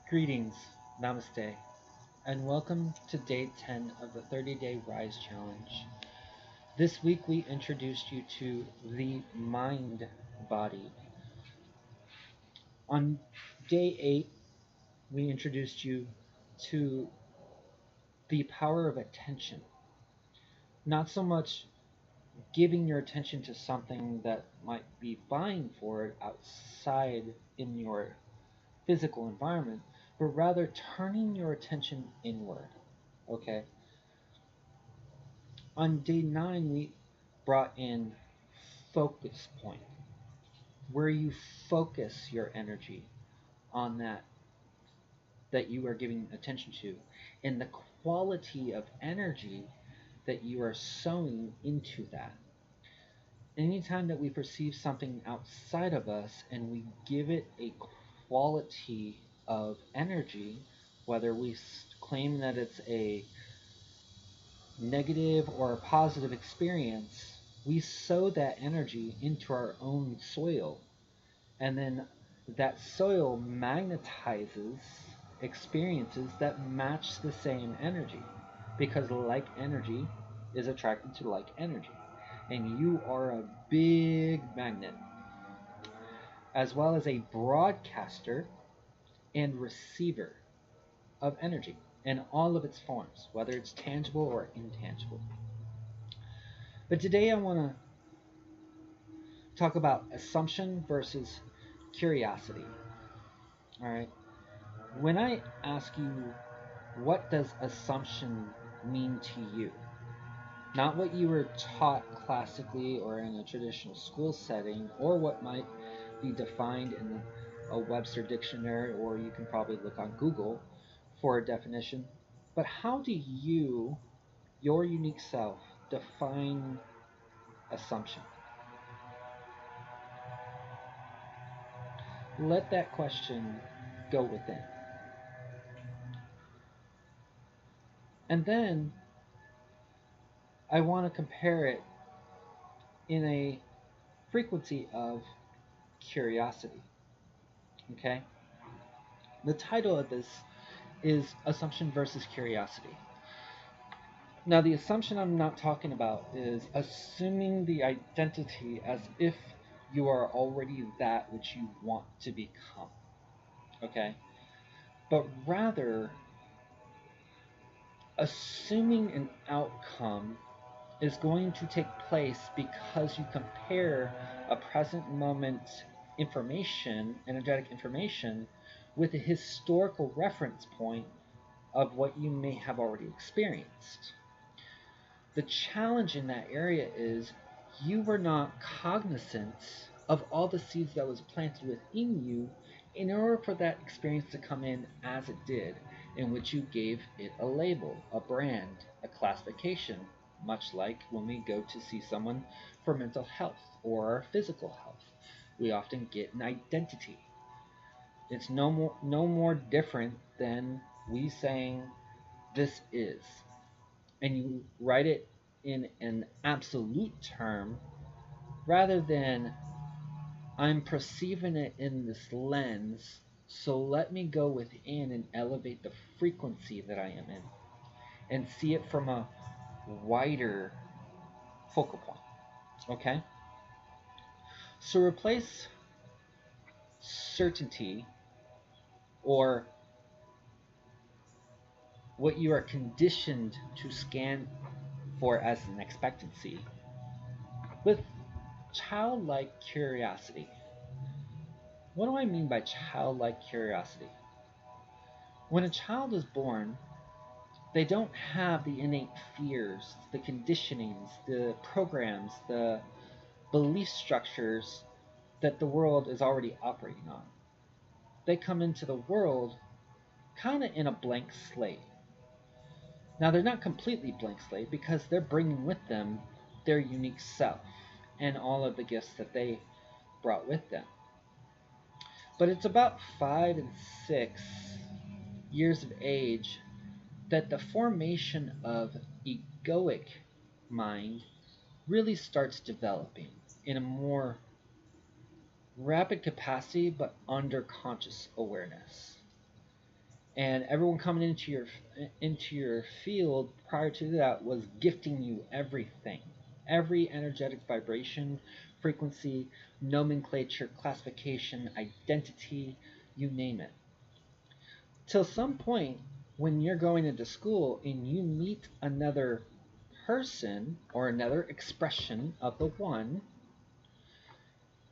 Greetings, namaste, and welcome to day 10 of the 30-day Rise Challenge. This week we introduced you to the mind body. On day 8, we introduced you to the power of attention. Not so much giving your attention to something that might be vying for it outside in your physical environment, but rather turning your attention inward. Okay? On day 9, we brought in focus point, where you focus your energy on that you are giving attention to, and the quality of energy that you are sowing into that. Anytime that we perceive something outside of us and we give it a quality of energy, whether we claim that it's a negative or a positive experience, we sow that energy into our own soil. And then that soil magnetizes experiences that match the same energy. Because like energy is attracted to like energy. And you are a big magnet, as well as a broadcaster and receiver of energy in all of its forms, whether it's tangible or intangible. But today I want to talk about assumption versus curiosity. All right. When I ask you, what does assumption mean to you? Not what you were taught classically or in a traditional school setting, or what might be defined in a Webster dictionary, or you can probably look on Google for a definition. But how do you, your unique self, define assumption? Let that question go within. And then I want to compare it in a frequency of curiosity. Okay? The title of this is Assumption versus Curiosity. Now, the assumption I'm not talking about is assuming the identity as if you are already that which you want to become. Okay? But rather, assuming an outcome is going to take place because you compare a present moment information, energetic information, with a historical reference point of what you may have already experienced. The challenge in that area is you were not cognizant of all the seeds that was planted within you in order for that experience to come in as it did, in which you gave it a label, a brand, a classification, much like when we go to see someone for mental health or physical health. We often get an identity. It's no more different than we saying this is. And you write it in an absolute term rather than I'm perceiving it in this lens, so let me go within and elevate the frequency that I am in and see it from a wider focal point. Okay? So replace certainty or what you are conditioned to scan for as an expectancy with childlike curiosity. What do I mean by childlike curiosity? When a child is born, they don't have the innate fears, the conditionings, the programs, the belief structures that the world is already operating on. They come into the world kind of in a blank slate. Now, they're not completely blank slate because they're bringing with them their unique self and all of the gifts that they brought with them. But it's about 5 and 6 years of age that the formation of egoic mind really starts developing in a more rapid capacity but under conscious awareness. And everyone coming into your field prior to that was gifting you everything, every energetic vibration, frequency, nomenclature, classification, identity, you name it. Till some point when you're going into school and you meet another person or another expression of the one,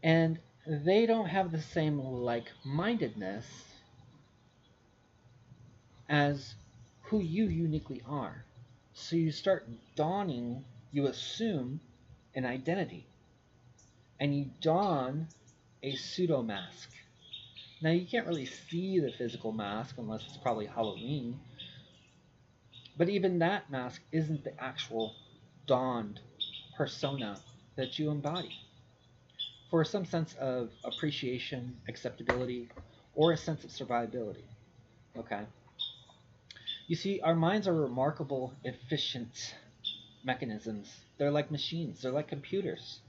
and they don't have the same like-mindedness as who you uniquely are. So you start donning, you assume an identity, and you don a pseudo mask. Now, you can't really see the physical mask unless it's probably Halloween, but even that mask isn't the actual donned persona that you embody. For some sense of appreciation, acceptability, or a sense of survivability. Okay? You see, our minds are remarkable, efficient mechanisms. They're like machines, they're like computers.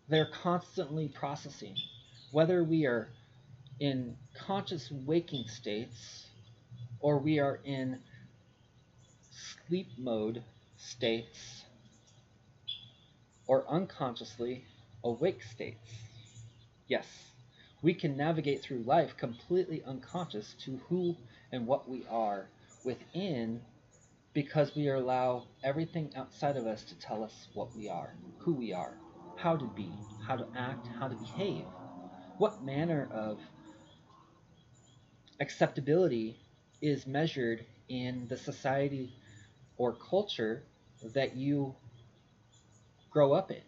They're constantly processing. Whether we are in conscious waking states or we are in sleep mode states or unconsciously awake states. Yes, we can navigate through life completely unconscious to who and what we are within because we allow everything outside of us to tell us what we are, who we are, how to be, how to act, how to behave, what manner of acceptability is measured in the society or culture that you grow up in.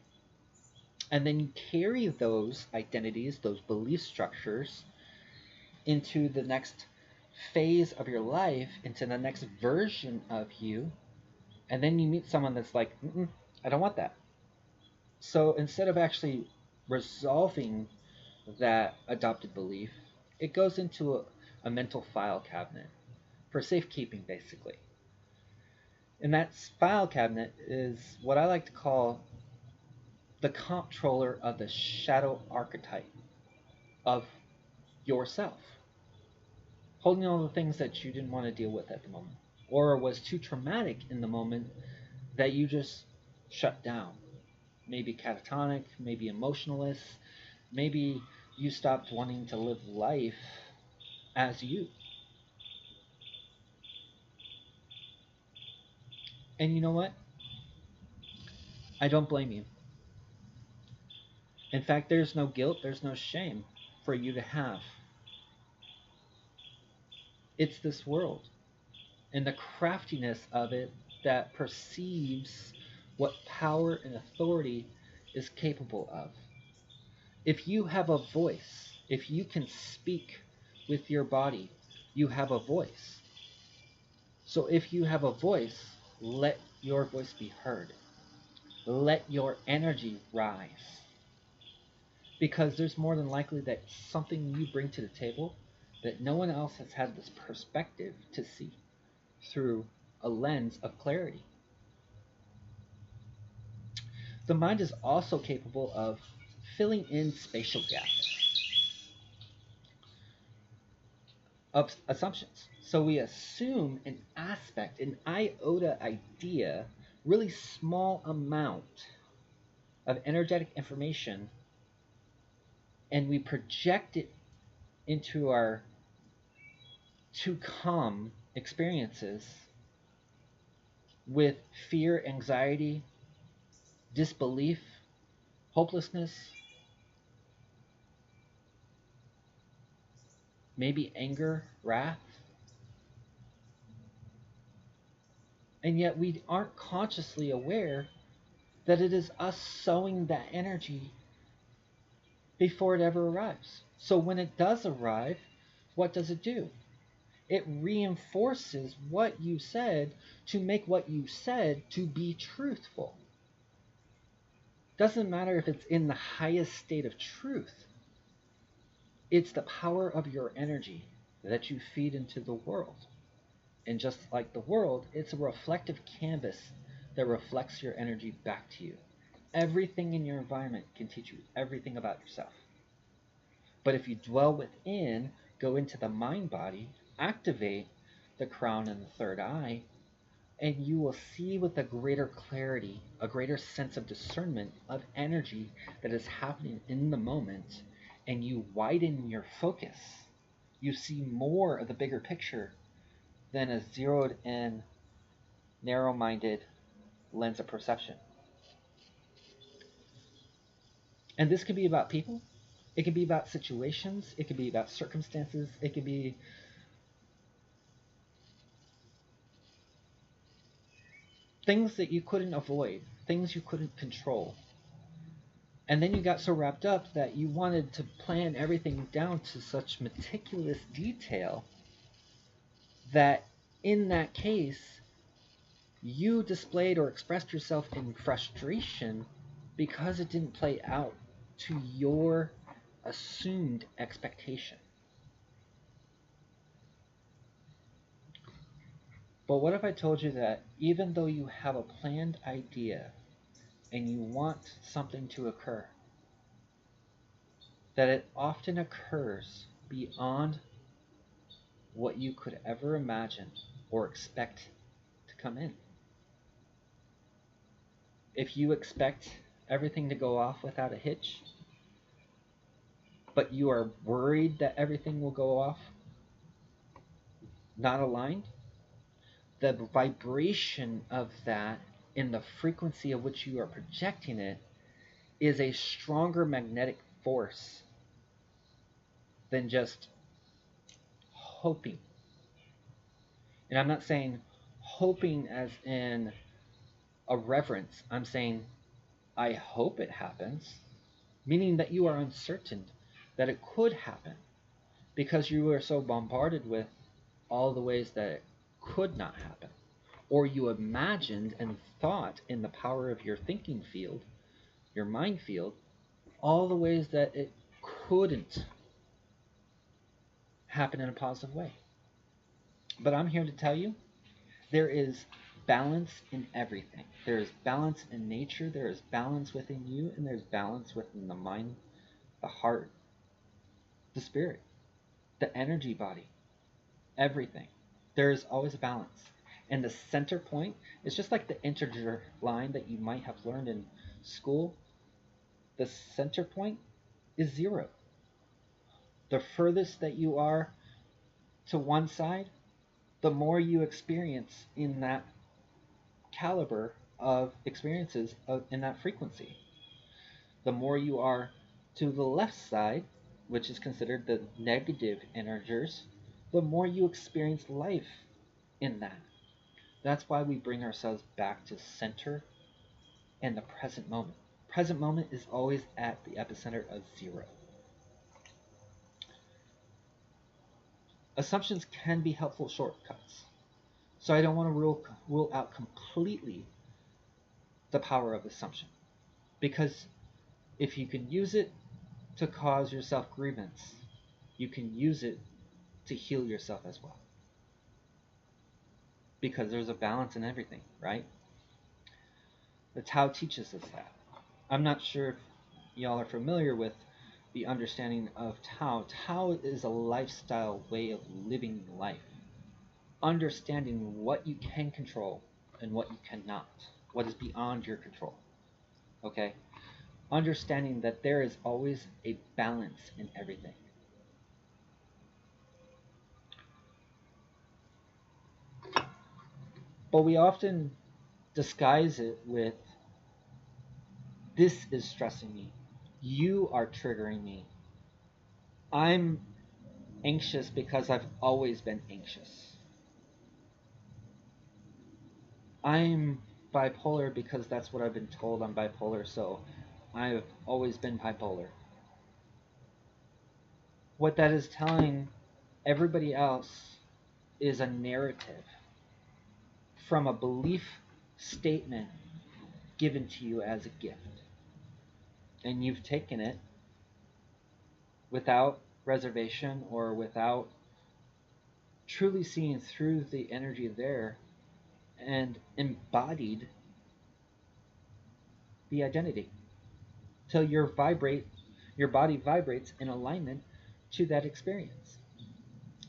And then you carry those identities, those belief structures into the next phase of your life, into the next version of you. And then you meet someone that's like, I don't want that. So instead of actually resolving that adopted belief, it goes into a mental file cabinet for safekeeping, basically. And that file cabinet is what I like to call the comptroller of the shadow archetype of yourself, holding all the things that you didn't want to deal with at the moment, or was too traumatic in the moment that you just shut down. Maybe catatonic, maybe emotionless, maybe you stopped wanting to live life as you. And you know what? I don't blame you. In fact, there's no guilt, there's no shame for you to have. It's this world and the craftiness of it that perceives what power and authority is capable of. If you have a voice, if you can speak with your body, you have a voice. So if you have a voice, let your voice be heard. Let your energy rise. Because there's more than likely that something you bring to the table that no one else has had this perspective to see through a lens of clarity. The mind is also capable of filling in spatial gaps of assumptions. So we assume an aspect, an iota idea, really small amount of energetic information, and we project it into our to come experiences with fear, anxiety, disbelief, hopelessness, maybe anger, wrath. And yet we aren't consciously aware that it is us sowing that energy before it ever arrives. So when it does arrive, what does it do? It reinforces what you said to make what you said to be truthful. Doesn't matter if it's in the highest state of truth. It's the power of your energy that you feed into the world. And just like the world, it's a reflective canvas that reflects your energy back to you. Everything in your environment can teach you everything about yourself. But if you dwell within, go into the mind body, activate the crown and the third eye, and you will see with a greater clarity, a greater sense of discernment of energy that is happening in the moment, and you widen your focus. You see more of the bigger picture than a zeroed in, narrow minded lens of perception. And this can be about people, it can be about situations, it can be about circumstances, it can be things that you couldn't avoid, things you couldn't control. And then you got so wrapped up that you wanted to plan everything down to such meticulous detail that in that case, you displayed or expressed yourself in frustration because it didn't play out to your assumed expectation. But what if I told you that even though you have a planned idea and you want something to occur, that it often occurs beyond what you could ever imagine or expect to come in? If you expect everything to go off without a hitch, but you are worried that everything will go off not aligned, the vibration of that in the frequency of which you are projecting it is a stronger magnetic force than just hoping. And I'm not saying hoping as in a reverence. I'm saying I hope it happens, meaning that you are uncertain that it could happen because you are so bombarded with all the ways that it could not happen. Or you imagined and thought in the power of your thinking field, your mind field, all the ways that it couldn't happen in a positive way. But I'm here to tell you there is balance in everything. There is balance in nature, there is balance within you, and there's balance within the mind, the heart, the spirit, the energy body, everything. There is always a balance. And the center point is just like the integer line that you might have learned in school. The center point is 0. The furthest that you are to one side, the more you experience in that caliber of experiences in that frequency. The more you are to the left side, which is considered the negative energies, the more you experience life in that. That's why we bring ourselves back to center and the present moment. Present moment is always at the epicenter of 0. Assumptions can be helpful shortcuts. So I don't want to rule out completely the power of assumption. Because if you can use it to cause yourself grievance, you can use it to heal yourself as well. Because there's a balance in everything, right? The Tao teaches us that. I'm not sure if y'all are familiar with the understanding of Tao. Tao is a lifestyle way of living life. Understanding what you can control and what you cannot. What is beyond your control. Okay? Understanding that there is always a balance in everything. But we often disguise it with, this is stressing me. You are triggering me. I'm anxious because I've always been anxious. I'm bipolar because that's what I've been told I'm bipolar, so I've always been bipolar. What that is telling everybody else is a narrative from a belief statement given to you as a gift. And you've taken it without reservation or without truly seeing through the energy there and embodied the identity till your body vibrates in alignment to that experience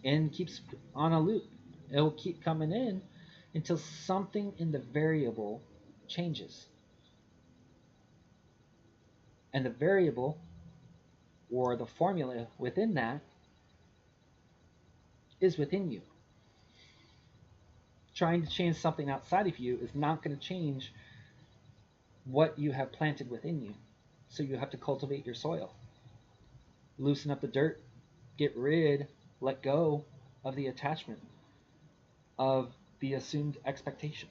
and keeps on a loop. It will keep coming in until something in the variable changes. And the variable or the formula within that is within you. Trying to change something outside of you is not going to change what you have planted within you. So you have to cultivate your soil, loosen up the dirt, let go of the attachment, of the assumed expectation,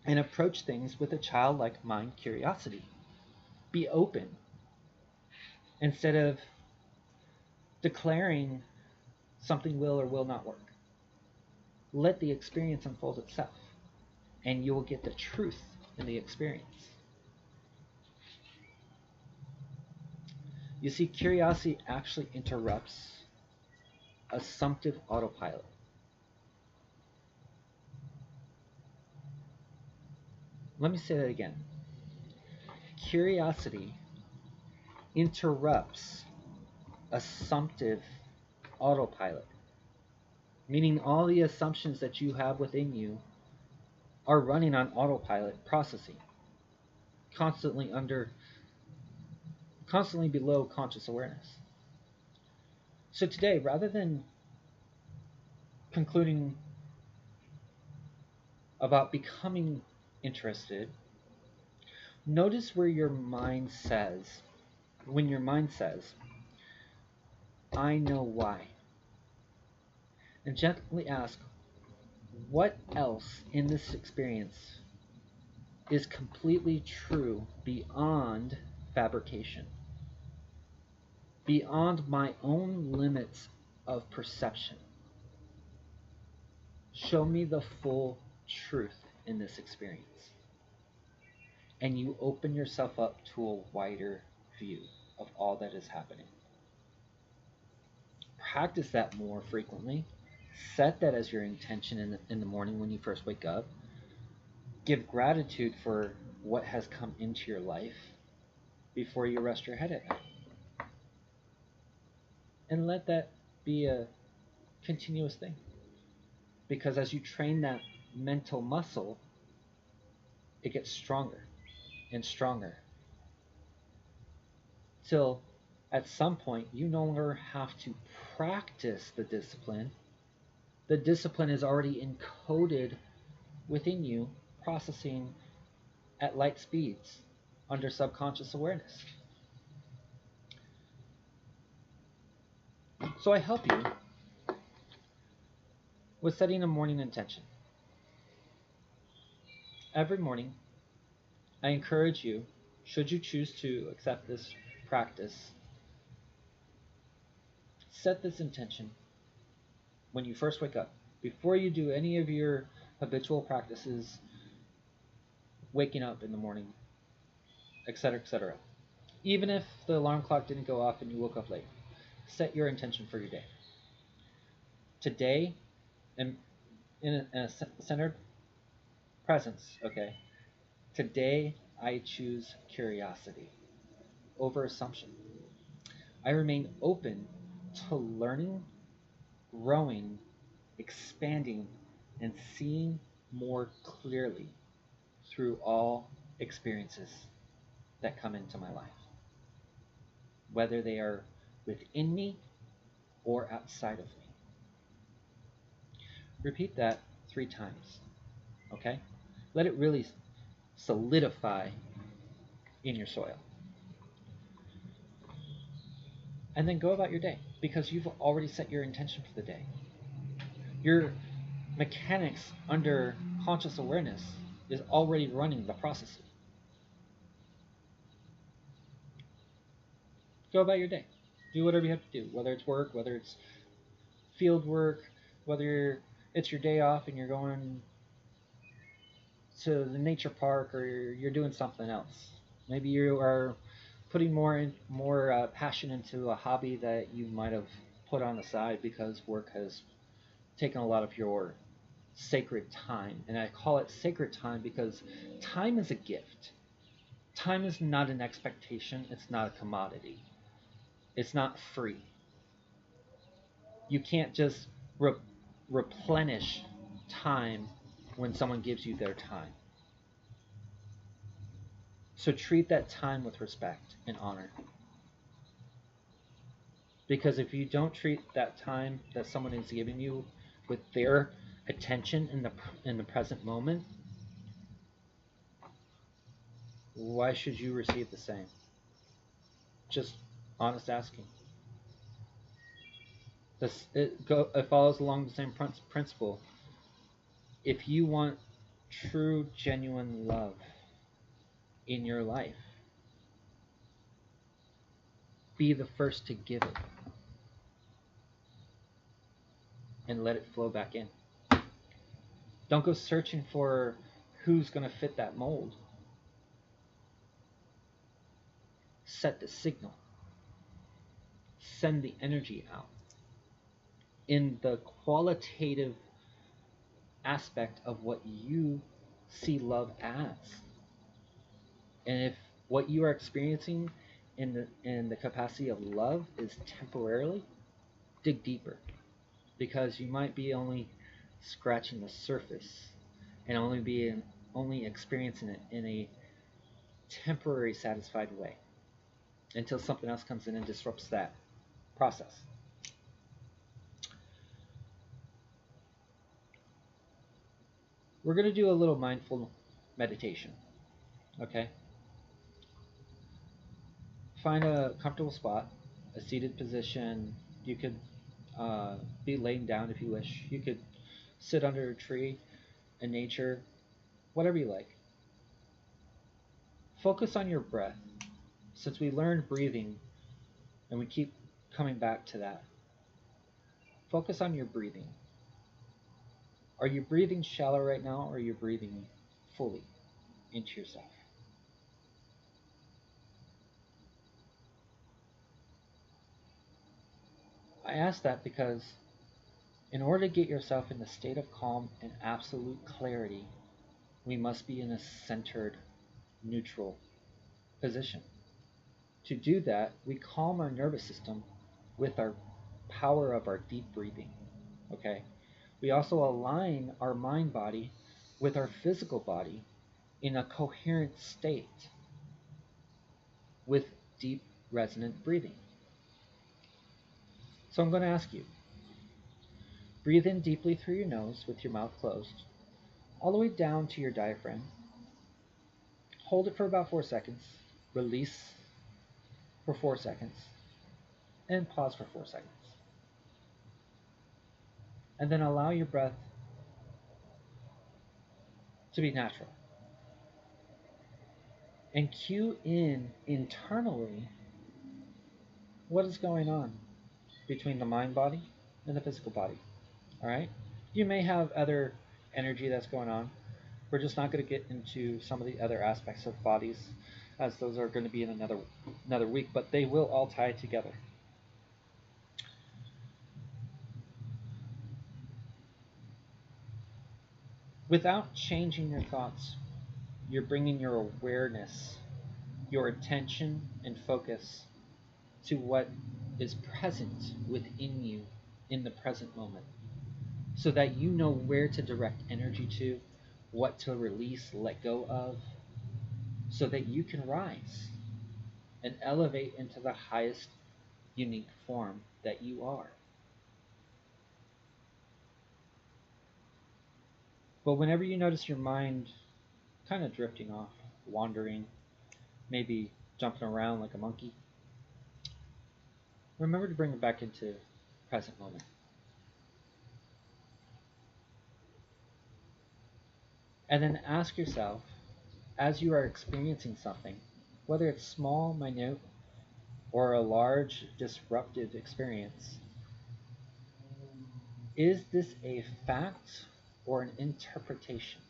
and approach things with a childlike mind curiosity. Be open instead of declaring something will or will not work. Let the experience unfold itself, and you will get the truth in the experience. You see, curiosity actually interrupts assumptive autopilot. Let me say that again. Curiosity interrupts assumptive autopilot, meaning all the assumptions that you have within you are running on autopilot processing, constantly below conscious awareness. So today, rather than concluding about becoming interested, notice where your mind says, when your mind says, I know why. And gently ask, what else in this experience is completely true beyond fabrication, beyond my own limits of perception? Show me the full truth in this experience. And you open yourself up to a wider view of all that is happening. Practice that more frequently. Set that as your intention in the morning when you first wake up. Give gratitude for what has come into your life before you rest your head at night. And let that be a continuous thing. Because as you train that mental muscle, it gets stronger and stronger. Till at some point you no longer have to practice the discipline. The discipline is already encoded within you, processing at light speeds under subconscious awareness. So I help you with setting a morning intention. Every morning, I encourage you, should you choose to accept this practice, set this intention when you first wake up, before you do any of your habitual practices, waking up in the morning, etc., etc. Even if the alarm clock didn't go off and you woke up late, set your intention for your day. Today, in a centered presence, okay? Today, I choose curiosity over assumption. I remain open to learning, growing, expanding, and seeing more clearly through all experiences that come into my life, whether they are within me or outside of me. Repeat that 3 times, okay? Let it really solidify in your soil. And then go about your day, because you've already set your intention for the day. Your mechanics under conscious awareness is already running the processing. Go about your day. Do whatever you have to do, whether it's work, whether it's field work, whether it's your day off and you're going to the nature park, or you're doing something else. Maybe you are putting more passion into a hobby that you might have put on the side because work has taken a lot of your sacred time. And I call it sacred time because time is a gift. Time is not an expectation. It's not a commodity. It's not free. You can't just replenish time when someone gives you their time. So treat that time with respect and honor. Because if you don't treat that time that someone is giving you with their attention in the present moment, why should you receive the same? Just honest asking. It follows along the same principle. If you want true, genuine love in your life, be the first to give it and let it flow back in. Don't go searching for who's going to fit that mold. Set the signal. Send the energy out in the qualitative aspect of what you see love as. And if what you are experiencing in the capacity of love is temporarily, dig deeper, because you might be only scratching the surface and only experiencing it in a temporary satisfied way until something else comes in and disrupts that process. We're going to do a little mindful meditation, okay? Find a comfortable spot, a seated position. You could be laying down if you wish. You could sit under a tree in nature, whatever you like. Focus on your breath. Since we learned breathing and we keep coming back to that, focus on your breathing. Are you breathing shallow right now, or are you breathing fully into yourself? I ask that because in order to get yourself in the state of calm and absolute clarity, we must be in a centered, neutral position. To do that, we calm our nervous system with our power of our deep breathing. Okay? We also align our mind body with our physical body in a coherent state with deep resonant breathing. So I'm going to ask you, breathe in deeply through your nose with your mouth closed, all the way down to your diaphragm. Hold it for about 4 seconds, release for 4 seconds, and pause for 4 seconds. And then allow your breath to be natural. And cue in internally what is going on between the mind body and the physical body. All right? You may have other energy that's going on. We're just not going to get into some of the other aspects of bodies, as those are going to be in another week, but they will all tie together. Without changing your thoughts, you're bringing your awareness, your attention and focus to what is present within you in the present moment, so that you know where to direct energy to, what to release, let go of, so that you can rise and elevate into the highest unique form that you are. But whenever you notice your mind kind of drifting off, wandering, maybe jumping around like a monkey, remember to bring it back into present moment. And then ask yourself, as you are experiencing something, whether it's small, minute, or a large, disruptive experience, is this a fact or an interpretation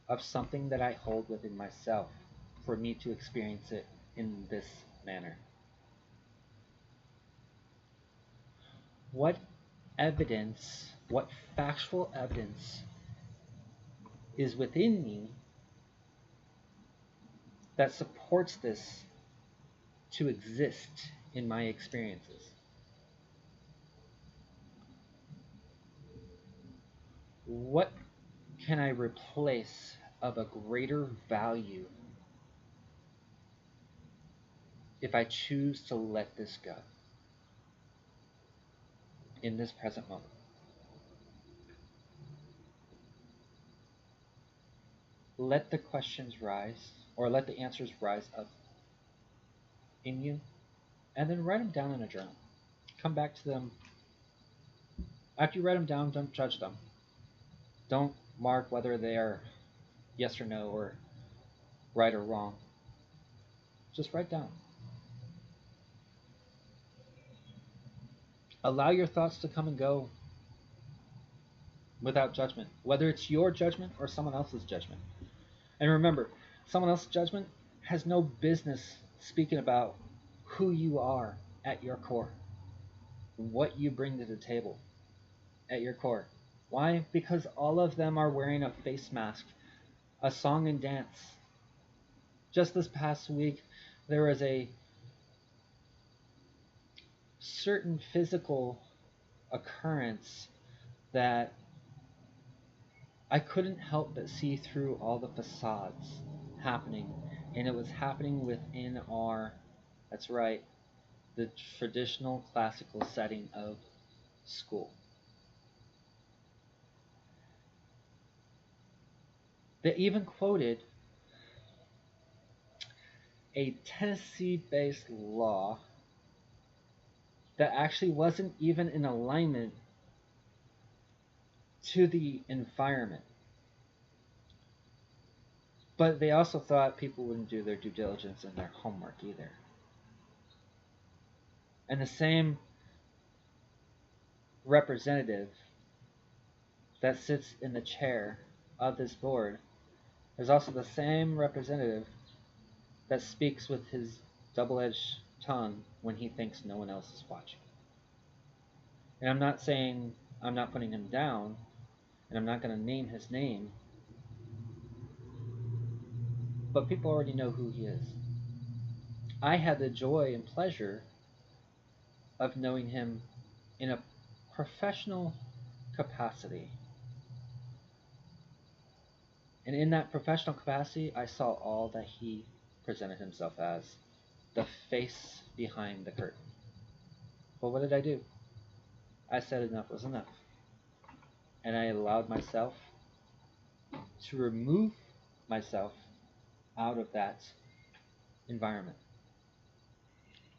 of something that I hold within myself for me to experience it in this manner? What evidence, what factual evidence is within me that supports this to exist in my experiences? What can I replace of a greater value if I choose to let this go in this present moment? Let the questions rise, or let the answers rise up in you, and then write them down in a journal. Come back to them. After you write them down, don't judge them. Don't mark whether they are yes or no, or right or wrong. Just write down. Allow your thoughts to come and go without judgment, whether it's your judgment or someone else's judgment. And remember, someone else's judgment has no business speaking about who you are at your core, what you bring to the table at your core. Why? Because all of them are wearing a face mask, a song and dance. Just this past week, there was a certain physical occurrence that I couldn't help but see through all the facades happening, and it was happening within that's right, the traditional classical setting of school. They even quoted a Tennessee based law that actually wasn't even in alignment to the environment. But they also thought people wouldn't do their due diligence and their homework either. And the same representative that sits in the chair of this board is also the same representative that speaks with his double-edged tongue when he thinks no one else is watching. And I'm not saying I'm not putting him down, and I'm not going to name his name, but people already know who he is. I had the joy and pleasure of knowing him in a professional capacity. And in that professional capacity, I saw all that he presented himself as, the face behind the curtain. But what did I do? I said enough was enough. And I allowed myself to remove myself out of that environment.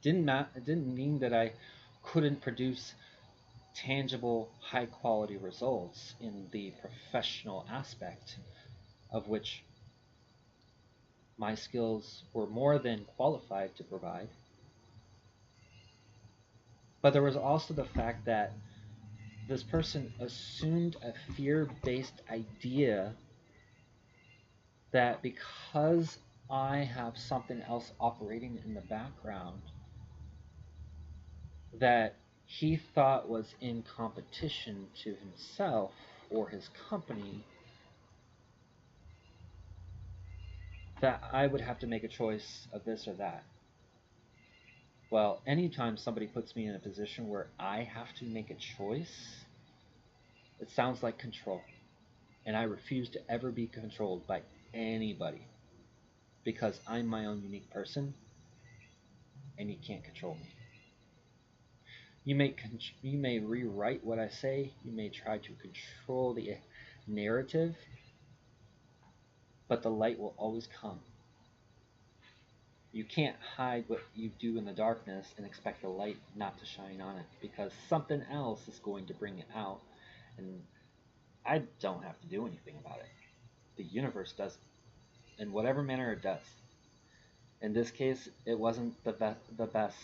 It didn't mean that I couldn't produce tangible, high quality results in the professional aspect of which my skills were more than qualified to provide. But there was also the fact that this person assumed a fear-based idea that because I have something else operating in the background that he thought was in competition to himself or his company, that I would have to make a choice of this or that. Well, anytime somebody puts me in a position where I have to make a choice, it sounds like control. And I refuse to ever be controlled by anybody because I'm my own unique person and you can't control me. You may rewrite what I say, you may try to control the narrative, but the light will always come. You can't hide what you do in the darkness and expect the light not to shine on it because something else is going to bring it out, and I don't have to do anything about it. The universe does it in whatever manner it does. In this case, it wasn't the best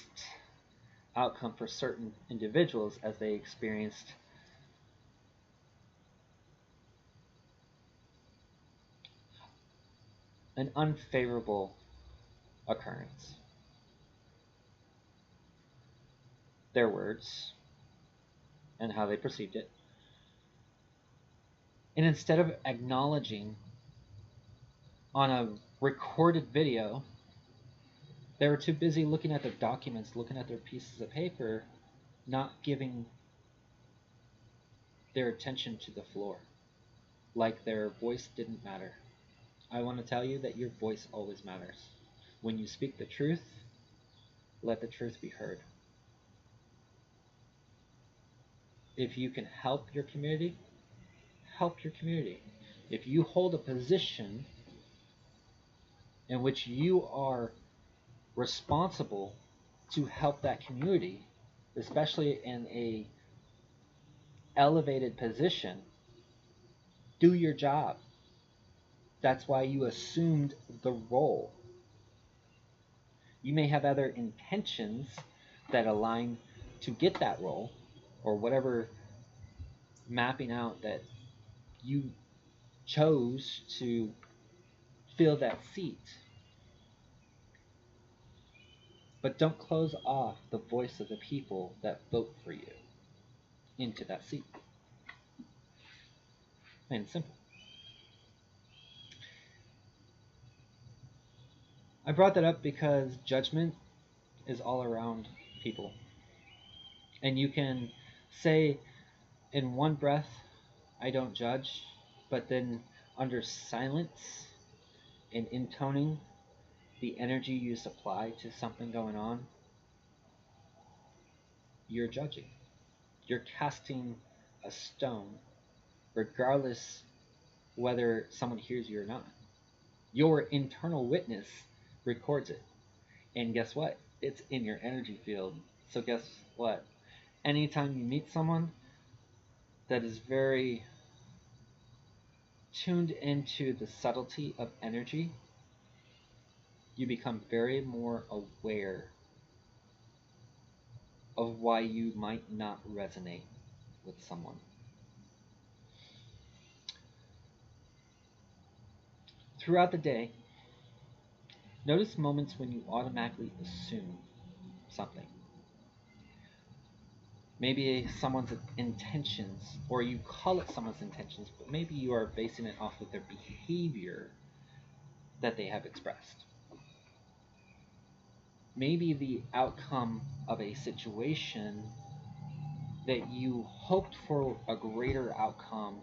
outcome for certain individuals as they experienced an unfavorable occurrence. Their words and how they perceived it. And instead of acknowledging on a recorded video, they were too busy looking at their documents, looking at their pieces of paper, not giving their attention to the floor. like their voice didn't matter. I want to tell you that your voice always matters. When you speak the truth, let the truth be heard. If you can help your community, help your community. If you hold a position in which you are responsible to help that community, especially in a elevated position, do your job. That's why you assumed the role. You may have other intentions that align to get that role or whatever mapping out that you chose to fill that seat. But don't close off the voice of the people that vote for you into that seat. Plain and simple. I brought that up because judgment is all around people. And you can say in one breath, I don't judge, but then under silence and intoning the energy you supply to something going on, you're judging. You're casting a stone, regardless whether someone hears you or not. Your internal witness records it. And guess what? It's in your energy field. So guess what? Anytime you meet someone that is very tuned into the subtlety of energy, you become very more aware of why you might not resonate with someone. Throughout the day, notice moments when you automatically assume something. Maybe someone's intentions, or you call it someone's intentions, but maybe you are basing it off of their behavior that they have expressed. Maybe the outcome of a situation that you hoped for a greater outcome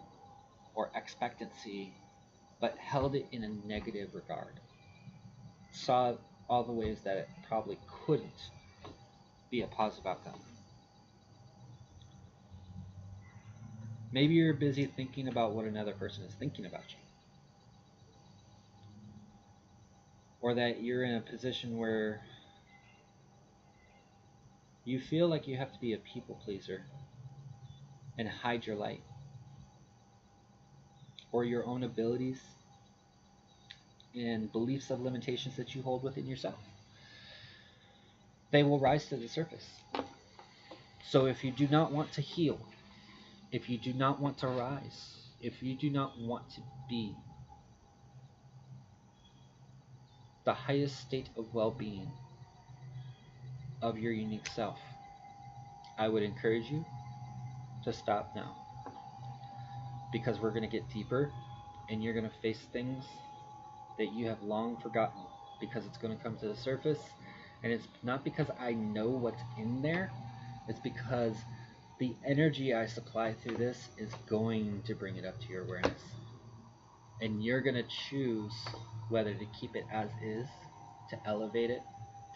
or expectancy, but held it in a negative regard. Saw all the ways that it probably couldn't be a positive outcome. Maybe you're busy thinking about what another person is thinking about you. Or that you're in a position where you feel like you have to be a people pleaser and hide your light or your own abilities and beliefs of limitations that you hold within yourself. They will rise to the surface. So if you do not want to heal, if you do not want to rise, if you do not want to be the highest state of well-being of your unique self, I would encourage you to stop now, because we're going to get deeper and you're going to face things that you have long forgotten, because it's going to come to the surface. And it's not because I know what's in there, it's because the energy I supply through this is going to bring it up to your awareness. And you're going to choose whether to keep it as is, to elevate it,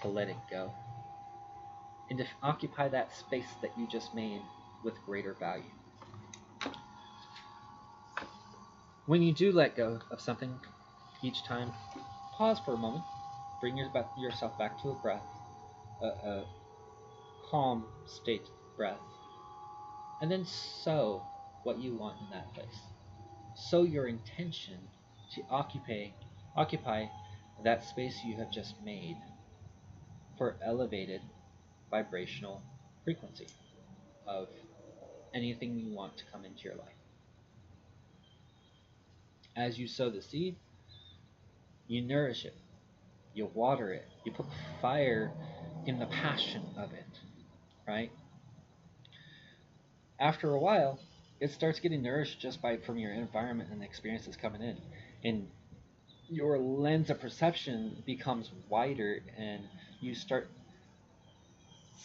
to let it go, and to occupy that space that you just made with greater value. When you do let go of something each time, pause for a moment, bring yourself back to a breath, a calm state breath, and then sow what you want in that place. Sow your intention to occupy that space you have just made for elevated vibrational frequency of anything you want to come into your life. As you sow the seed, you nourish it, you water it, you put fire in the passion of it, right? After a while, it starts getting nourished just from your environment and the experiences coming in. And your lens of perception becomes wider, and you start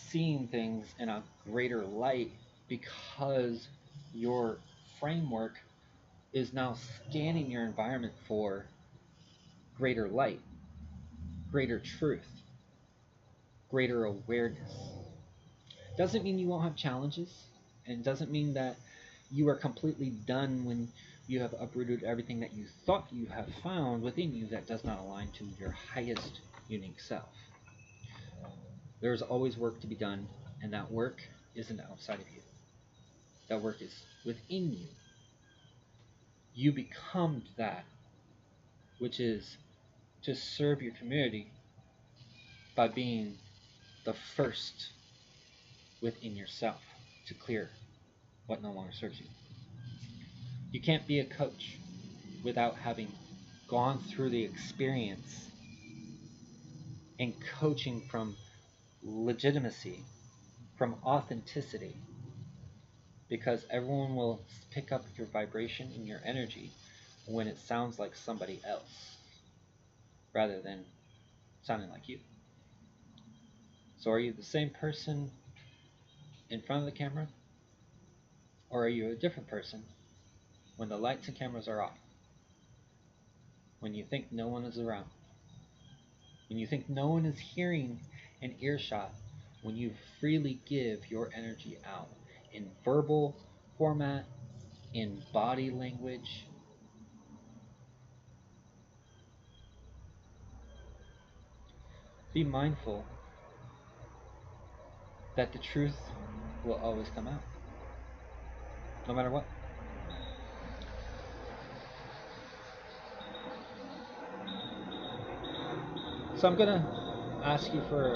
seeing things in a greater light because your framework is now scanning your environment for greater light, greater truth, greater awareness. Doesn't mean you won't have challenges, and doesn't mean that you are completely done when you have uprooted everything that you thought you have found within you that does not align to your highest unique self. There's always work to be done, and that work isn't outside of you. That work is within you. You become that, which is to serve your community by being the first within yourself to clear what no longer serves you. You can't be a coach without having gone through the experience and coaching from legitimacy, from authenticity, because everyone will pick up your vibration and your energy when it sounds like somebody else rather than sounding like you. So are you the same person in front of the camera, or are you a different person when the lights and cameras are off? When you think no one is around? When you think no one is hearing an earshot? When you freely give your energy out in verbal format, in body language? Be mindful that the truth will always come out, no matter what. So I'm gonna ask you for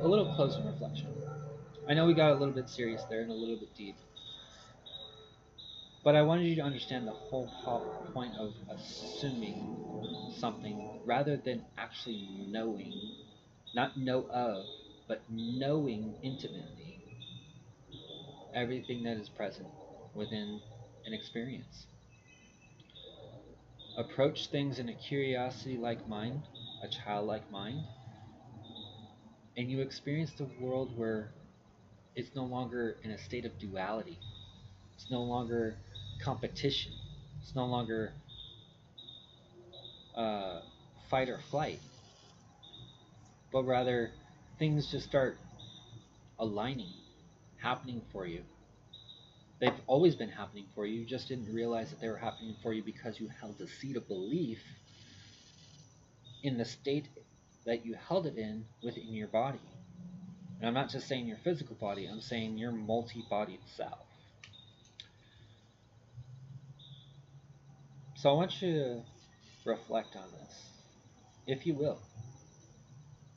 a little closing reflection. I know we got a little bit serious there and a little bit deep, but I wanted you to understand the whole point of assuming something rather than actually knowing, not know of, but knowing intimately everything that is present within an experience. Approach things in a curiosity like mind, a childlike mind, and you experience the world where it's no longer in a state of duality. It's no longer competition. It's no longer uh, fight or flight, but rather things just start aligning, happening for you. They've always been happening for you. You just didn't realize that they were happening for you because you held a seed of belief in the state that you held it in within your body. And I'm not just saying your physical body, I'm saying your multi-bodied self. So I want you to reflect on this, if you will,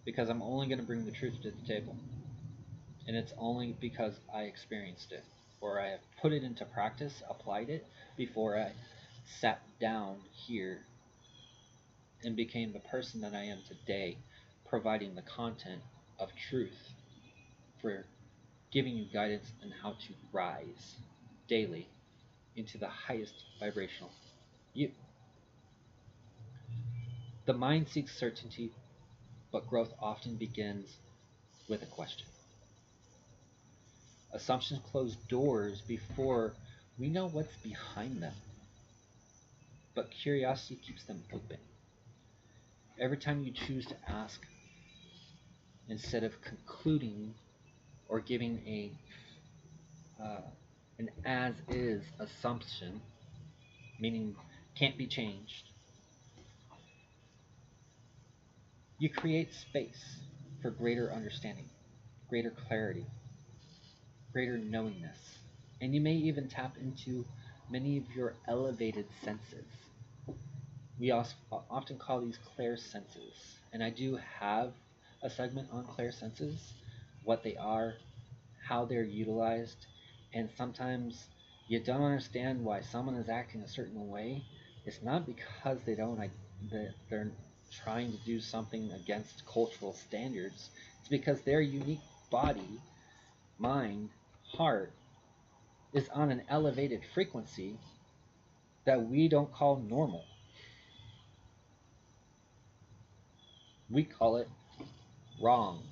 because I'm only going to bring the truth to the table. And it's only because I experienced it, or I have put it into practice, applied it, before I sat down here and became the person that I am today, providing the content of truth for giving you guidance on how to rise daily into the highest vibrational you. The mind seeks certainty, but growth often begins with a question. Assumptions close doors before we know what's behind them, but curiosity keeps them open. Every time you choose to ask, instead of concluding or giving an as-is assumption, meaning can't be changed, you create space for greater understanding, greater clarity, greater knowingness, and you may even tap into many of your elevated senses. We often call these clair senses, and I do have a segment on clair senses, what they are, how they're utilized, and sometimes you don't understand why someone is acting a certain way. It's not because they don't like that they're trying to do something against cultural standards. It's because their unique body, mind, heart is on an elevated frequency that we don't call normal. We call it wrong.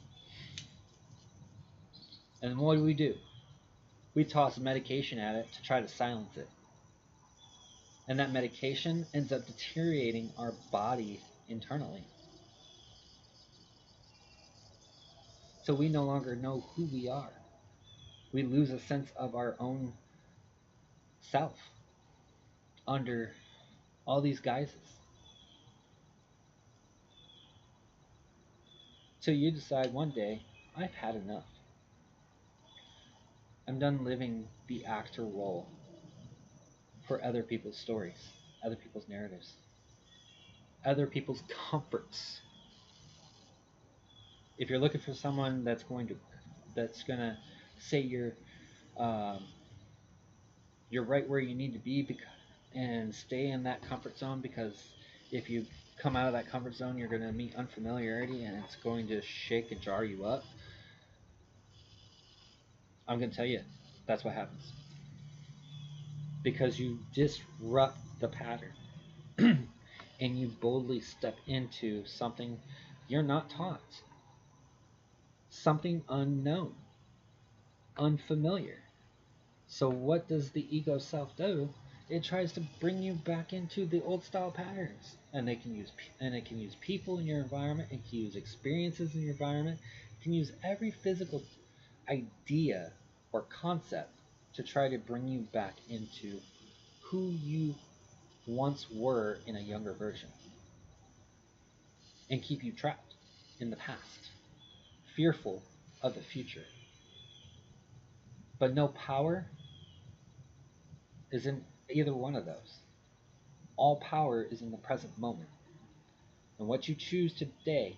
And what do? We toss medication at it to try to silence it. And that medication ends up deteriorating our body internally. So we no longer know who we are. We lose a sense of our own self under all these guises. So you decide one day, I've had enough. I'm done living the actor role for other people's stories, other people's narratives, other people's comforts. If you're looking for someone that's gonna say um, you're right where you need to be and stay in that comfort zone, because if you come out of that comfort zone, you're going to meet unfamiliarity and it's going to shake and jar you up. I'm going to tell you, that's what happens. Because you disrupt the pattern and you boldly step into something you're not taught, something unknown, unfamiliar. So what does the ego self do? It tries to bring you back into the old style patterns, and it can use people in your environment. It can use experiences in your environment. It can use every physical idea or concept to try to bring you back into who you once were in a younger version, and keep you trapped in the past, fearful of the future. But no power is in either one of those. All power is in the present moment. And what you choose today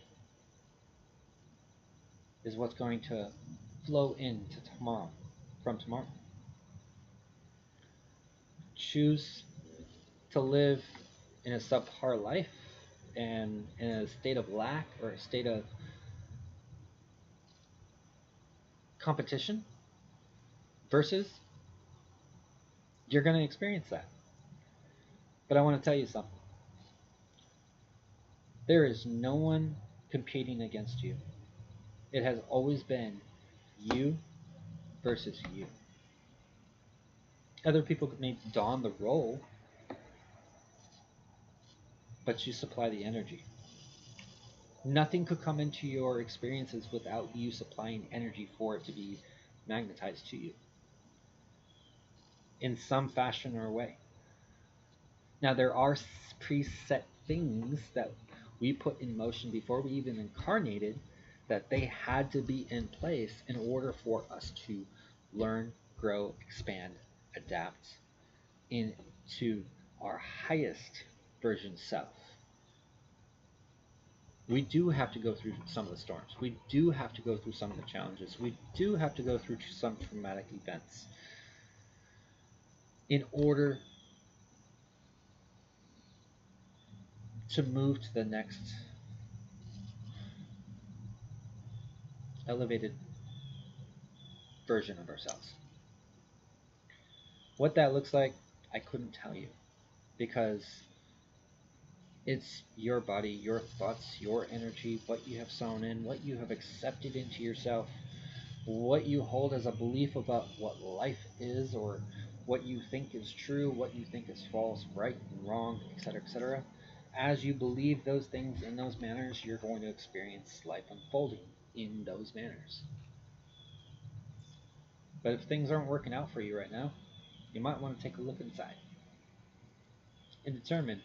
is what's going to flow into tomorrow, from tomorrow. Choose to live in a subpar life and in a state of lack or a state of competition, versus you're going to experience that. But I want to tell you something. There is no one competing against you. It has always been you versus you. Other people may don the role, but you supply the energy. Nothing could come into your experiences without you supplying energy for it to be magnetized to you in some fashion or way. Now, there are preset things that we put in motion before we even incarnated, that they had to be in place in order for us to learn, grow, expand, adapt into our highest version self. We do have to go through some of the storms. We do have to go through some of the challenges. We do have to go through some traumatic events in order to move to the next elevated version of ourselves. What that looks like, I couldn't tell you, because it's your body, your thoughts, your energy, what you have sown in, what you have accepted into yourself, what you hold as a belief about what life is, or what you think is true, what you think is false, right and wrong, etc., etc. As you believe those things in those manners, you're going to experience life unfolding in those manners. But if things aren't working out for you right now, you might want to take a look inside and determine,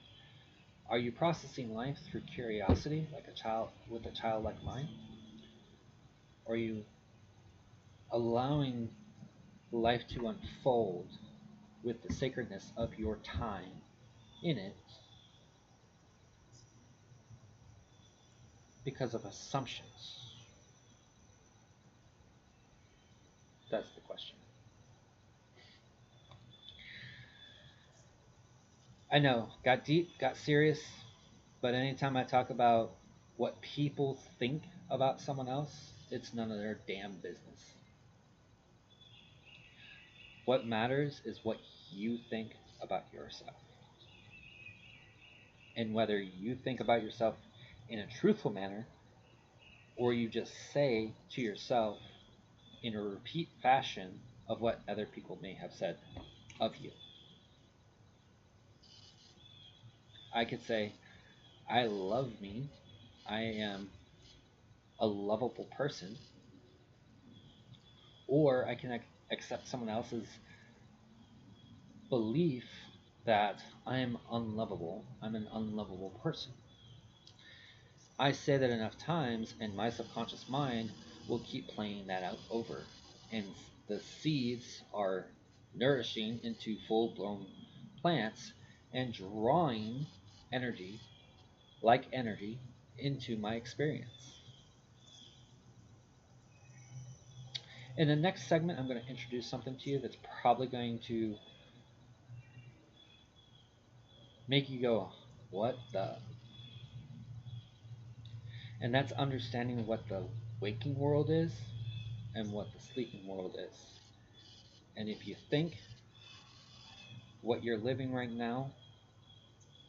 are you processing life through curiosity, like a child with a childlike mind? Or are you allowing life to unfold with the sacredness of your time in it because of assumptions? That's the question. I know, got deep, got serious, but anytime I talk about what people think about someone else, it's none of their damn business. What matters is what you think about yourself. And whether you think about yourself in a truthful manner, or you just say to yourself in a repeat fashion of what other people may have said of you. I could say, I love me, I am a lovable person, or I can accept someone else's belief that I am unlovable, I'm an unlovable person. I say that enough times, and my subconscious mind will keep playing that out over. And the seeds are nourishing into full blown plants and drawing energy, like energy, into my experience. In the next segment, I'm going to introduce something to you that's probably going to make you go, what the? And that's understanding what the waking world is and what the sleeping world is. And if you think what you're living right now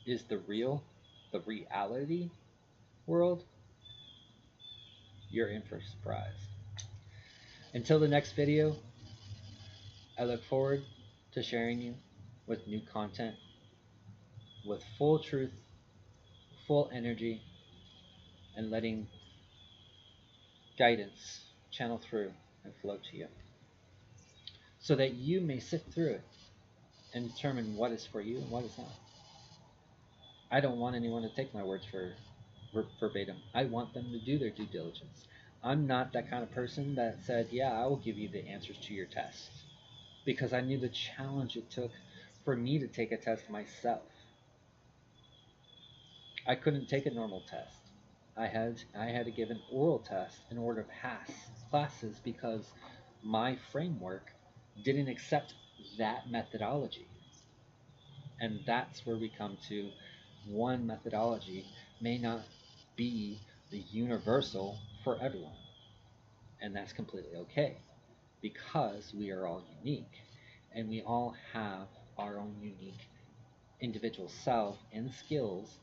is the reality world, you're in for a surprise. Until the next video, I look forward to sharing you with new content, with full truth, full energy, and letting guidance channel through and flow to you so that you may sift through it and determine what is for you and what is not. I don't want anyone to take my words for verbatim. I want them to do their due diligence. I'm not that kind of person that said, yeah, I will give you the answers to your test, because I knew the challenge it took for me to take a test myself. I couldn't take a normal test. I had to give an oral test in order to pass classes because my framework didn't accept that methodology. And that's where we come to one methodology may not be the universal for everyone. And that's completely okay because we are all unique and we all have our own unique individual self and skills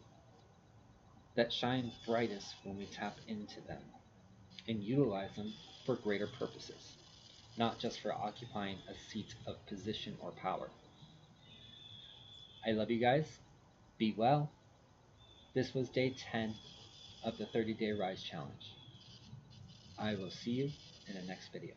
that shine brightest when we tap into them and utilize them for greater purposes, not just for occupying a seat of position or power. I love you guys. Be well. This was day 10 of the 30-day Rise Challenge. I will see you in the next video.